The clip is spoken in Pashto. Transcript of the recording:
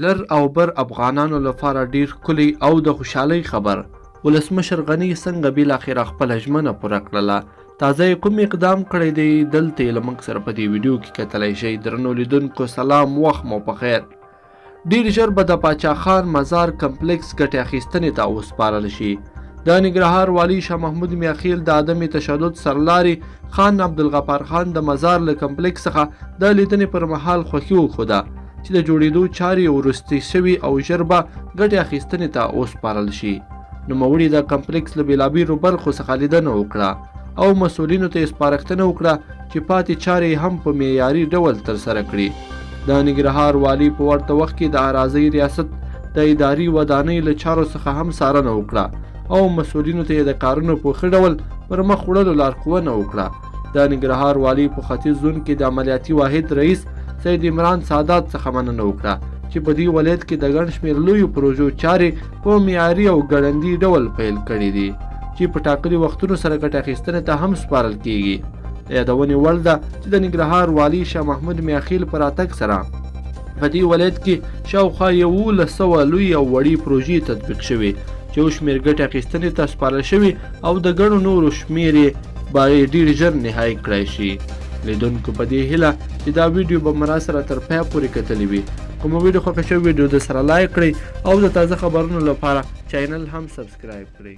لر او بر افغانانو لپاره ډیر ښکلی او د خوشحالۍ خبر. ولسمشر غني څنګه بالاخره خپله ژمنه پوره کړله؟ تازه یې کوم اقدام کړی دی؟ دلته یې له موږ سره په دې ویډیو کې کتلی شئ. درنو لیدونکو سلام، وخت مو په خیر. ډیر ژر به د پاچا خان مزار کمپلیکس ګټې اخیستنې ته وسپارل شي. د ننګرهار والي شاه محمود میاخیل د عدم تشدد سرلاري خان عبدالغفار خان د مزار له کمپلیکس څخه د لیدنې پر مهال خوښي وښوده چې د جوړېدو چارې وروستۍ شوي او ژر به ګټې اخیستنې ته وسپارل شي. نوموړي د کمپلیکس له بېلابېلو برخو څخه لیدنه وکړه او مسؤلینو ته یې سپارښتنه وکړه چې پاتې چارې هم په معیاري ډول ترسره کړي. د ننګرهار والي په ورته وخت کې د اراضۍ ریاست د اداري ودانۍ له چارو څخه هم څارنه وکړه او مسؤلینو ته یې د کارونو په ښه ډول پر مخ وړلو لارښوونه وکړه. د ننګرهار والي په ختیځ زون کې د عملیاتي واحد رئیس سید عمران سادات څخه مننه وکړه چې په دې ولایت کې د ګڼ شمېر لویو پروژو چارې په معیاري او ګړندي ډول پیل کړي دي چې په ټاکلي وختونو سره ګټه اخیستنې ته هم سپارل کیږي. د یادونې وړ ده چې د ننګرهار والي شاه محمود میاخیل په راتګ سره په دې ولایت کې شاوخوا 1100 لوی او وړې پروژې تطبیق شوي چې یو شمېر ګټې اخیستنې ته سپارل شوي او د ګڼو نورو شمېر یې باید ډېر ژر نهایي کړی شي. لیدونکو په دې هیله چې دا ویډیو به مو راسره تر پایه پورې کتلې وي. کومه ویډیو خوښه شوې ویډیو د سره لایک کړئ او د تازه خبرونو لپاره چینل هم سبسکرایب کړئ.